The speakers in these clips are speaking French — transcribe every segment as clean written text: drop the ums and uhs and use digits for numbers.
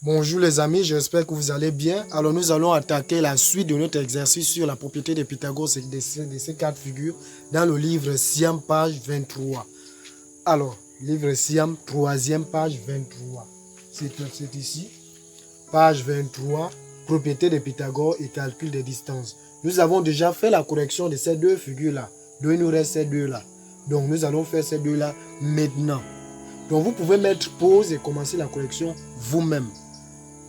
Bonjour les amis, j'espère que vous allez bien. Alors nous allons attaquer la suite de notre exercice sur la propriété de Pythagore de ces quatre figures dans le livre Siam, page 23. Alors, livre Siam, troisième page 23. C'est ici, page 23, propriété de Pythagore et calcul des distances. Nous avons déjà fait la correction de ces deux figures-là. Donc il nous reste ces deux-là. Donc nous allons faire ces deux-là maintenant. Donc vous pouvez mettre pause et commencer la correction vous-même.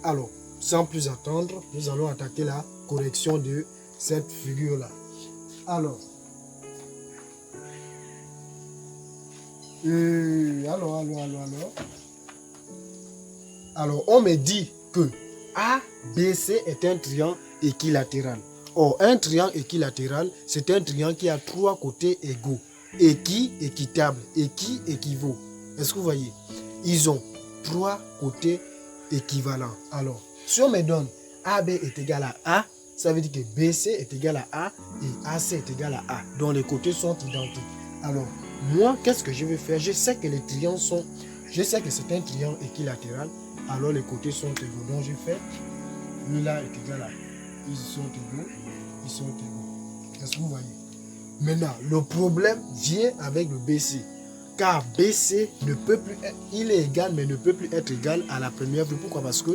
Alors, sans plus attendre, nous allons attaquer la correction de cette figure-là. Alors, on me dit que ABC est un triangle équilatéral. Or, un triangle équilatéral, c'est un triangle qui a trois côtés égaux. Équitable, équivaut. Est-ce que vous voyez? Ils ont trois côtés équivalents. Alors, si on me donne AB est égal à A, ça veut dire que BC est égal à A et AC est égal à A. Donc, les côtés sont identiques. Alors, moi, qu'est-ce que je vais faire? Je sais que les triangles sont... Je sais que c'est un triangle équilatéral. Alors, les côtés sont égaux. Donc, je fais... Lui-là est égal à... Ils sont égaux. Ils sont égaux. Est-ce que vous voyez? Maintenant, le problème vient avec le BC. Car BC ne peut plus être, il est égal, mais ne peut plus être égal à la première vue. Pourquoi? Parce que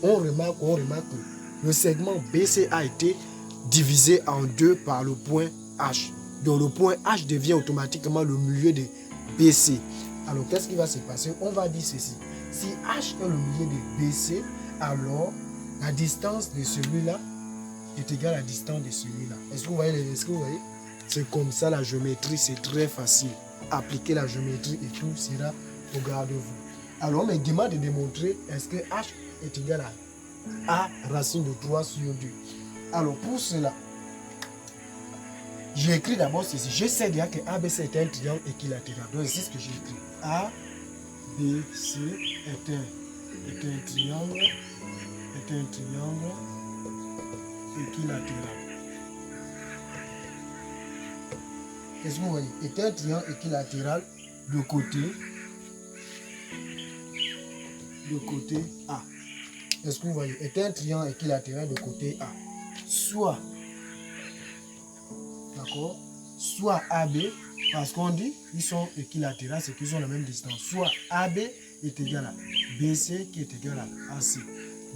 on remarque que le segment BC a été divisé en deux par le point H. Donc le point H devient automatiquement le milieu de BC. Alors qu'est-ce qui va se passer? On va dire ceci. Si H est le milieu de BC, alors la distance de celui-là est égale à la distance de celui-là. Est-ce que vous voyez? C'est comme ça la géométrie, c'est très facile. Appliquer la géométrie et tout sera au garde vous. Alors, on me demande de démontrer est-ce que H est égal à A racine de 3 sur 2. Alors, pour cela, j'écris d'abord ceci. Je sais déjà que ABC est un triangle équilatéral. Donc, c'est ce que j'ai écrit. ABC est un triangle équilatéral. Est-ce que vous voyez? Est un triangle équilatéral de côté A. Est-ce que vous voyez? Est un triangle équilatéral de côté A. Soit, d'accord? Soit AB, parce qu'on dit ils sont équilatéraux, c'est qu'ils ont la même distance. Soit AB est égal à BC qui est égal à AC.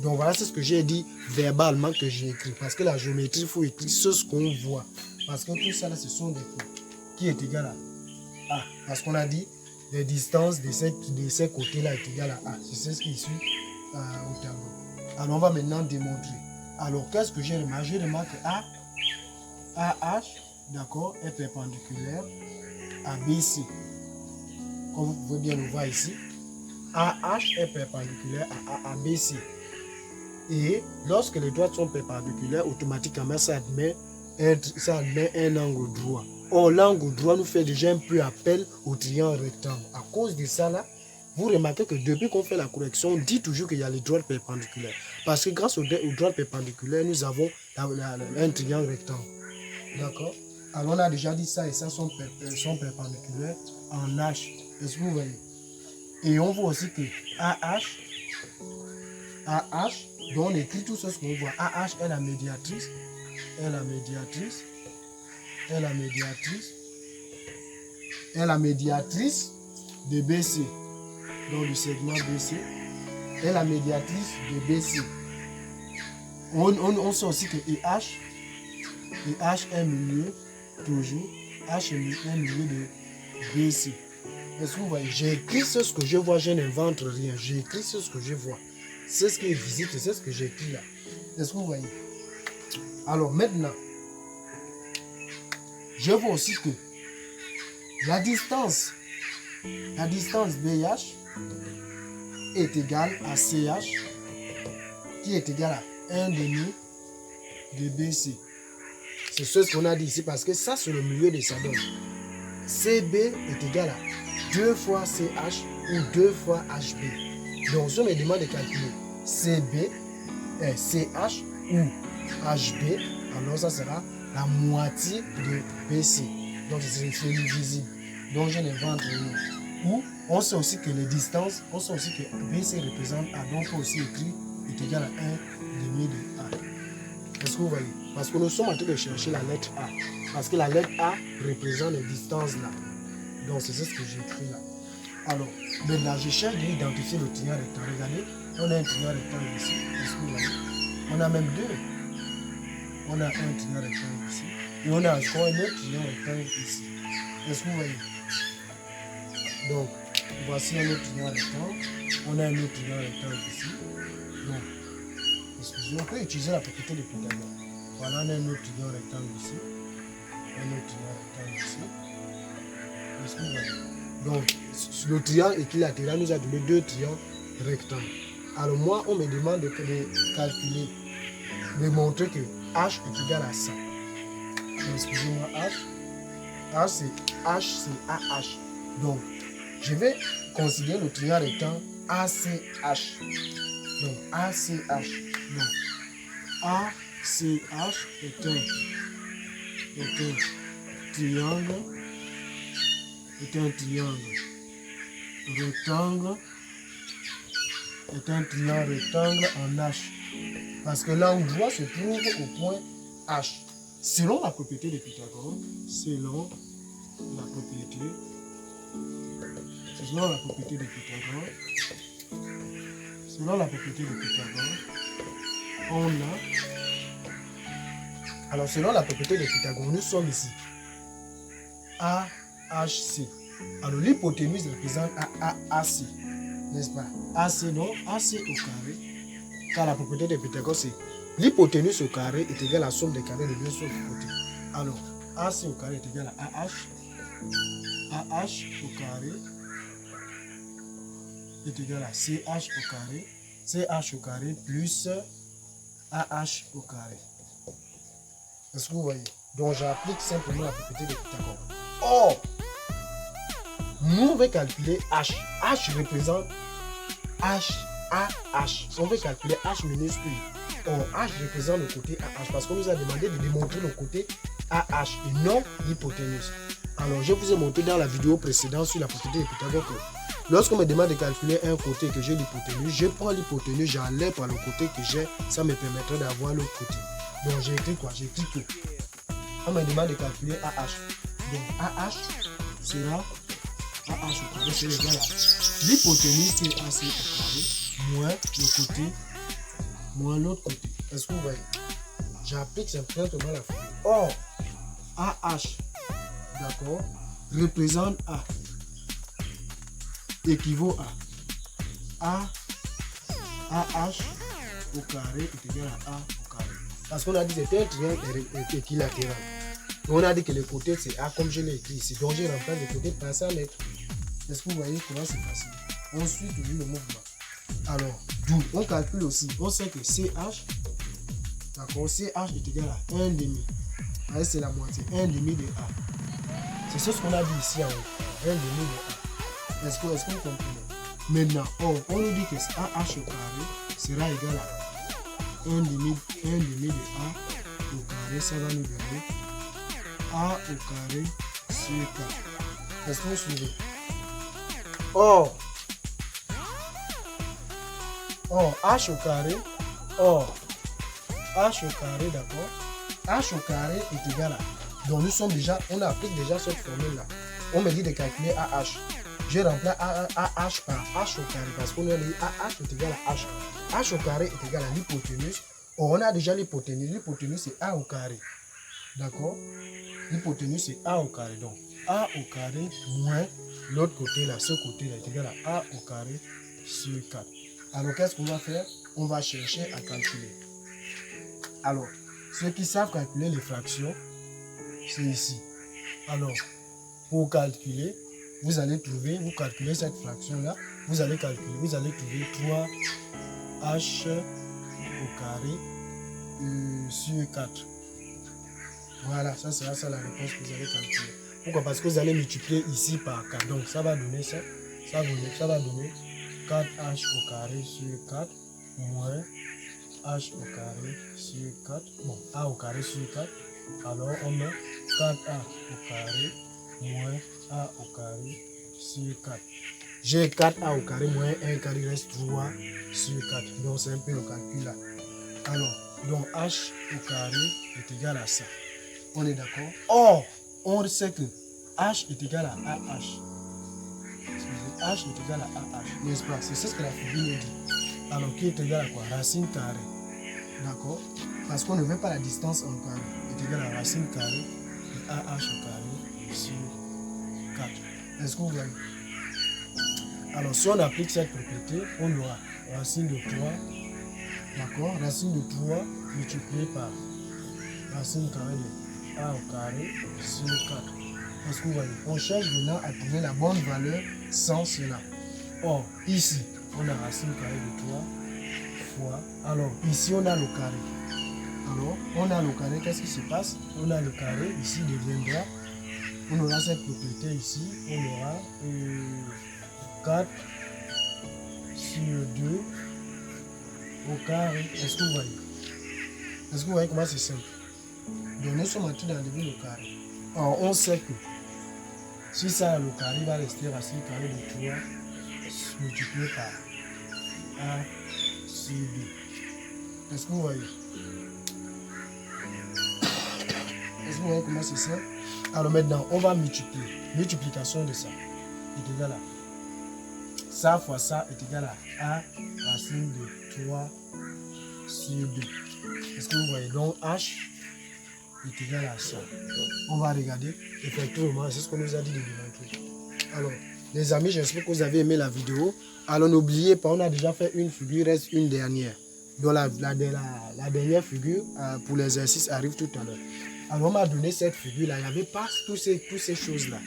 Donc voilà, c'est ce que j'ai dit verbalement que j'ai écrit. Parce que la géométrie, il faut écrire ce qu'on voit. Parce que tout ça là, ce sont des points. Qui est égal à A. Parce qu'on a dit les distances de ces côtés-là est égal à A. C'est ce qui est ici au tableau. Alors, on va maintenant démontrer. Alors, qu'est-ce que j'ai remarqué? J'ai remarqué que AH, d'accord, est perpendiculaire à BC. Comme vous pouvez bien le voir ici, AH est perpendiculaire à BC. Et lorsque les droites sont perpendiculaires, automatiquement, ça admet un angle droit. Or, l'angle droit nous fait déjà un peu appel au triangle rectangle. À cause de ça, là, vous remarquez que depuis qu'on fait la correction, on dit toujours qu'il y a les droites perpendiculaires. Parce que grâce aux droites perpendiculaires, nous avons un triangle rectangle. D'accord? Alors, on a déjà dit ça et ça sont perpendiculaires en H. Est-ce que vous voyez? Et on voit aussi que AH, donc on écrit tout ce qu'on voit. AH est la médiatrice. Est la médiatrice de BC. Donc le segment BC est la médiatrice de BC. On sait aussi que EH est milieu, toujours, H est un milieu de BC. Est-ce que vous voyez? J'ai écrit ce que je vois, je n'invente rien. J'ai écrit ce que je vois. C'est ce qui est visible, c'est ce que j'ai écrit là. Est-ce que vous voyez? Alors maintenant, je vois aussi que la distance BH est égale à CH qui est égal à 1 demi de BC. C'est ce qu'on a dit ici parce que ça c'est le milieu de sa donne. CB est égal à 2 fois CH ou 2 fois HB. Donc je me demande de calculer CB, CH ou HB, alors ça sera la moitié de BC. Donc c'est visible. Donc je n'invente rien. Ou on sait aussi que les distances, on sait aussi que BC représente A, donc on peut aussi écrire est égal à 1 demi de A. Est-ce que vous voyez? Parce que nous sommes en train de chercher la lettre A. Parce que la lettre A représente les distances là. Donc c'est ce que j'ai écrit là. Alors, maintenant je cherche d'identifier le triangle rectangle. Regardez, on a un triangle rectangle ici. Est-ce que vous voyez? On a même deux. On a un triangle rectangle ici. Et on a encore un autre triangle rectangle ici. Est-ce que vous voyez? Donc, voici un autre triangle rectangle. On a un autre triangle rectangle ici. Donc, excusez, on peut utiliser la propriété de Pythagore. Voilà, on a un autre triangle rectangle ici. Un autre triangle rectangle ici. Est-ce que vous voyez? Donc, le triangle équilatéral nous a donné deux triangles rectangles. Alors moi, on me demande de calculer, de montrer que H est égal à ça. Excusez-moi, H c'est AH. Donc, je vais considérer le triangle rectangle ACH. Donc, ACH. Donc, ACH est un triangle. Est un triangle rectangle. Est un triangle rectangle en H. Parce que l'endroit se trouve au point H. Selon la propriété de Pythagore, selon la propriété de Pythagore, on a... Alors, selon la propriété de Pythagore, nous sommes ici. AHC. Alors, l'hypoténuse représente AAC. N'est-ce pas? AC, non? AC au carré. Car la propriété de Pythagore, c'est l'hypoténuse au carré est égale à la somme des carrés de deux autres côtés. Alors, AC au carré est égal à AH. AH au carré est égal à CH au carré. CH au carré plus AH au carré. Est-ce que vous voyez? Donc, j'applique simplement la propriété de Pythagore. Or, nous, on va calculer H. H représente AH. On va calculer H minuscule. Or, H représente le côté AH parce qu'on nous a demandé de démontrer le côté AH et non l'hypoténuse. Alors, je vous ai montré dans la vidéo précédente sur la propriété de Pythagore que lorsqu'on me demande de calculer un côté que j'ai l'hypoténuse, je prends l'hypoténuse, j'enlève par le côté que j'ai, ça me permettrait d'avoir l'autre côté. Donc, j'ai écrit quoi? J'ai écrit que on me demande de calculer AH. Donc, AH sera AH au carré, c'est égal à l'hypoténuse qui est AC au carré, moins le côté, moins l'autre côté. Est-ce que vous voyez? J'applique simplement la formule. Or, AH, d'accord, représente A, équivaut à AH au carré est égal à A au carré. Parce qu'on a dit que c'était un triangle équilatéral. On a dit que le côté c'est A comme je l'ai écrit ici. Donc je remplace le côté par sa lettre. Est-ce que vous voyez comment c'est facile? On suit toujours le mouvement. Alors, d'où on calcule aussi. On sait que CH, d'accord, CH est égal à 1 demi. C'est la moitié. 1 demi de A. C'est ce qu'on a dit ici en haut. 1 demi de A. Est-ce que vous comprenez? Maintenant, on nous dit que AH au carré sera égal à 1 demi de A au carré. Ça va nous donner A au carré sur 4. Est-ce que vous suivez? Or, H au carré, H au carré, d'accord, H au carré est égal à, donc nous sommes déjà, on applique déjà cette formule-là. On me dit de calculer AH. Je remplace AH par H au carré parce qu'on a dit AH est égal à H. H au carré est égal à l'hypoténuse. On a déjà l'hypoténuse. L'hypoténuse c'est A au carré. D'accord? L'hypoténuse c'est A au carré. Donc A au carré moins l'autre côté là, ce côté là est égal à A au carré sur 4. Alors qu'est-ce qu'on va faire? On va chercher à calculer. Alors, ceux qui savent calculer les fractions, c'est ici. Alors, pour calculer, vous allez trouver, vous calculez cette fraction-là, vous allez trouver 3H au carré sur 4. Voilà, ça sera ça la réponse que vous allez calculer. Pourquoi? Parce que vous allez multiplier ici par 4. Donc, ça va donner ça. Ça va donner 4H au carré sur 4 moins H au carré sur 4. Bon, A au carré sur 4. Alors, on met 4A au carré moins A au carré sur 4. J'ai 4A au carré moins 1 carré, il reste 3 sur 4. Donc c'est un peu le calcul là. Alors, donc H au carré est égal à ça. On est d'accord? Or, on sait que H est égal à AH. H est égal à AH, n'est-ce pas? C'est ce que la figure nous dit. Alors, qui est égal à quoi? Racine carrée. D'accord? Parce qu'on ne veut pas la distance en carré. Est égal à racine carrée de AH au carré sur 4. Est-ce que vous voyez? Alors, si on applique cette propriété, on aura racine de 3, d'accord? Racine de 3 multiplié par racine carrée de A au carré sur 4. Est-ce que vous voyez? On cherche maintenant à trouver la bonne valeur sans cela. Or, ici, on a racine carrée de 3 fois. Alors, ici, on a le carré. Alors, on a le carré. Qu'est-ce qui se passe? On a le carré. Ici, deviendra. On aura cette propriété ici. On aura 4 sur 2 au carré. Est-ce que vous voyez? Est-ce que vous voyez comment c'est simple? Donc, nous sommes en train d'enlever le carré. Alors, on sait que si ça, le carré va rester racine carrée de 3 multiplié par A sur 2. Est-ce que vous voyez? Est-ce que vous voyez comment c'est ça? Alors maintenant, on va multiplier. Multiplication de ça est égal à ça fois ça est égal à A racine de 3 sur 2. Est-ce que vous voyez? Donc H est égal à ça. On va regarder effectivement, c'est ce qu'on nous a dit de démontrer. Alors, les amis, j'espère que vous avez aimé la vidéo. Alors n'oubliez pas, on a déjà fait une figure, il reste une dernière. Donc la dernière figure pour l'exercice arrive tout à l'heure. Alors on m'a donné cette figure-là, il n'y avait pas toutes ces choses-là.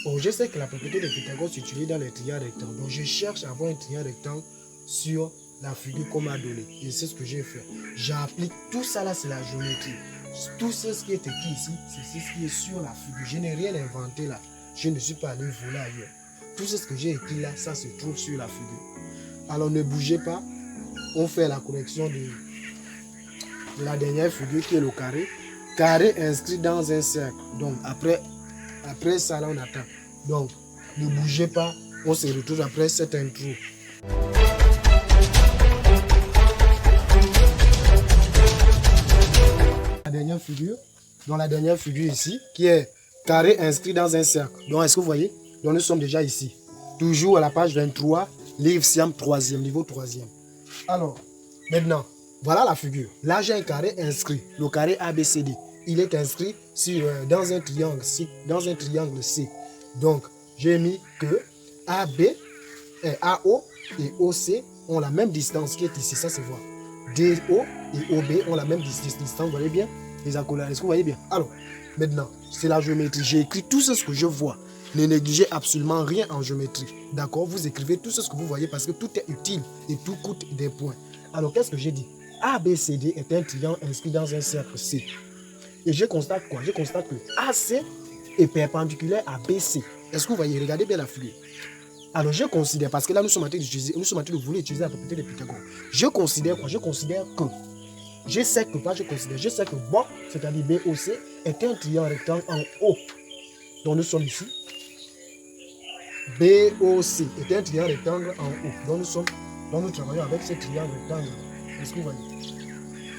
Bon, je sais que la propriété de Pythagore s'utilise dans les triangles rectangles. Donc je cherche à avoir un triangle rectangle sur la figure qu'on m'a donnée. Et c'est ce que j'ai fait. J'applique tout ça là, c'est la géométrie. Tout ce qui est écrit ici, c'est ce qui est sur la figure. Je n'ai rien inventé là. Je ne suis pas allé voler ailleurs. Tout ce que j'ai écrit là, ça se trouve sur la figure. Alors ne bougez pas. On fait la correction de la dernière figure qui est le carré. Carré inscrit dans un cercle. Donc après ça là on attend. Donc ne bougez pas. On se retrouve après cette intro. La dernière figure. Dans la dernière figure ici qui est carré inscrit dans un cercle. Donc est-ce que vous voyez? Donc nous sommes déjà ici. Toujours à la page 23. Livre Siam 3e, niveau 3e. Alors, maintenant, voilà la figure. Là, j'ai un carré inscrit, le carré ABCD. Il est inscrit dans un triangle C. Donc, j'ai mis que AO et OC ont la même distance qui est ici, ça se voit. DO et OB ont la même distance, vous voyez bien? Les accolades, est-ce que vous voyez bien? Alors, maintenant, c'est la géométrie. J'ai écrit tout ce que je vois. Ne négligez absolument rien en géométrie. D'accord? Vous écrivez tout ce que vous voyez parce que tout est utile et tout coûte des points. Alors, qu'est-ce que j'ai dit? ABCD est un triangle inscrit dans un cercle C. Et je constate quoi? Je constate que AC est perpendiculaire à BC. Est-ce que vous voyez? Regardez bien la figure. Alors, je considère, parce que là, nous sommes en train de vouloir utiliser la propriété de Pythagore. Je considère quoi? Je considère que, je sais que BOC, c'est-à-dire BOC, est un triangle rectangle en haut. Donc, nous sommes ici. BOC est un triangle rectangle en haut. Donc nous travaillons avec ce triangle rectangle. Est-ce que vous voyez?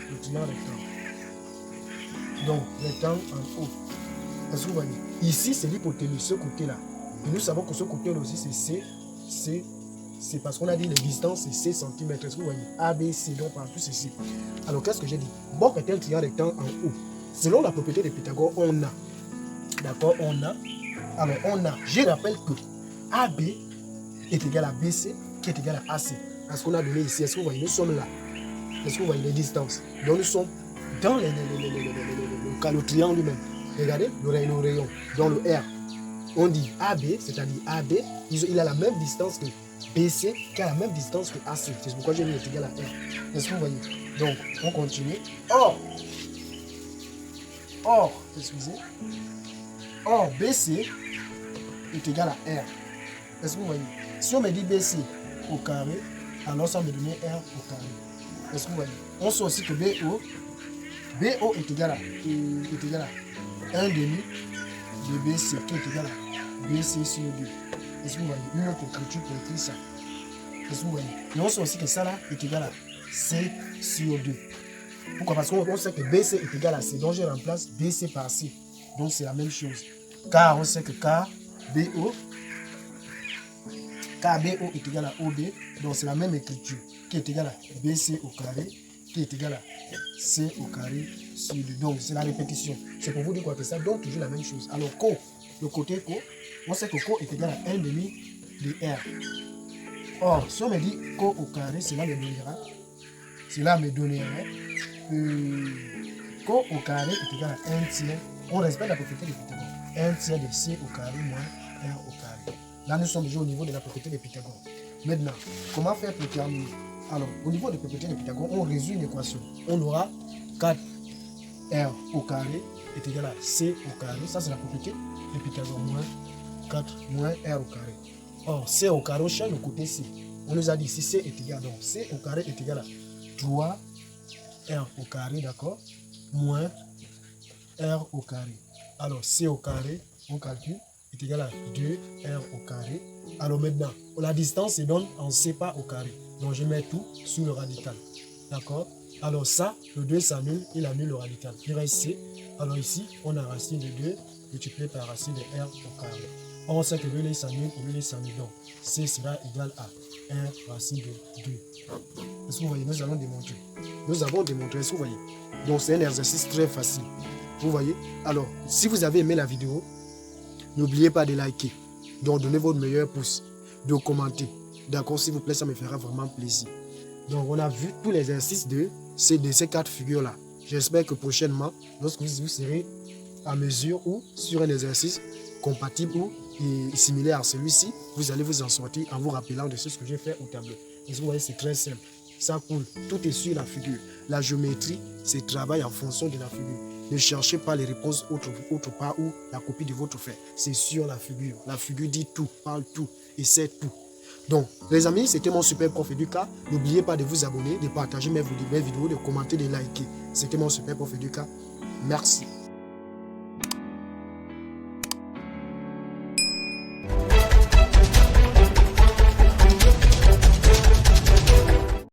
Le triangle rectangle. Donc, rectangle en haut. Est-ce que vous voyez? Ici, c'est l'hypoténuse, ce côté-là. Et nous savons que ce côté-là aussi, c'est parce qu'on a dit les distances, c'est C cm. Est-ce que vous voyez? ABC, donc partout, c'est C. Alors, qu'est-ce que j'ai dit? BOC est un triangle rectangle en haut. Selon la propriété de Pythagore, on a. D'accord? Alors, je rappelle que AB est égal à BC qui est égal à AC. Parce qu'on a donné ici, est-ce que vous voyez, nous sommes là. Est-ce que vous voyez les distances? Donc nous sommes dans le triangle lui-même. Regardez le rayon, dans le R. On dit AB, c'est-à-dire AB, il a la même distance que BC qui a la même distance que AC. C'est pourquoi j'ai mis est égal à R. Est-ce que vous voyez? Donc, on continue. Or, BC est égal à R. Est-ce que vous voyez? Si on me dit BC au carré, alors ça me donne R au carré. Est-ce que vous voyez? On sait aussi que BO est égal à 1 demi de BC qui est égal à BC sur 2. Est-ce que vous voyez? Une autre écriture qui écrit ça. Est-ce que vous voyez? Et on sait aussi que ça là est égal à C sur 2. Pourquoi? Parce qu'on sait que BC est égal à C. Donc je remplace BC par C. Donc c'est la même chose. Car on sait que KBO est égal à OB. Donc c'est la même écriture qui est égale à BC au carré qui est égal à C au carré sur 2. Donc c'est la répétition. C'est pour vous dire quoi que ça donne toujours la même chose. Alors Co, le côté Co, on sait que Co est égal à 1 demi de R. Or, si on me dit Co au carré, cela me donnerait Co au carré est égal à 1 tiers. On respecte la propriété de Pythagore. 1 tiers de C au carré moins R au carré. Là, nous sommes déjà au niveau de la propriété de Pythagore. Maintenant, comment faire pour terminer? Alors, au niveau de la propriété de Pythagore, on résume une équation. On aura 4R au carré est égal à C au carré. Ça, c'est la propriété de Pythagore moins 4 moins R au carré. Or, C au carré, on change le côté C. On nous a dit si C est égal, donc C au carré est égal à 3R au carré, d'accord, moins R au carré. Alors, C au carré, on calcule, est égal à 2R au carré. Alors maintenant, la distance se donne en C par au carré. Donc, je mets tout sur le radical. D'accord? Alors ça, le 2 s'annule, il annule le radical. Il reste C. Alors ici, on a racine de 2 multiplié par racine de R au carré. On sait que le s'annule et le s'annule. Donc, C sera égal à R racine de 2. Est-ce que vous voyez? Nous allons démontrer. Nous avons démontré. Est-ce que vous voyez? Donc, c'est un exercice très facile. Vous voyez? Alors, si vous avez aimé la vidéo, n'oubliez pas de liker. Donc, donnez votre meilleur pouce, de commenter. D'accord? S'il vous plaît, ça me fera vraiment plaisir. Donc, on a vu tous les exercices de ces 4 figures-là. J'espère que prochainement, lorsque vous serez à mesure ou sur un exercice compatible ou similaire à celui-ci, vous allez vous en sortir en vous rappelant de ce que j'ai fait au tableau. Et vous voyez, c'est très simple. Ça coule. Tout est sur la figure. La géométrie, c'est travail en fonction de la figure. Ne cherchez pas les réponses autre part ou la copie de votre fait. C'est sur la figure. La figure dit tout, parle tout et sait tout. Donc, les amis, c'était mon super prof Educa. N'oubliez pas de vous abonner, de partager mes vidéos, de commenter, de liker. C'était mon super prof Educa. Merci.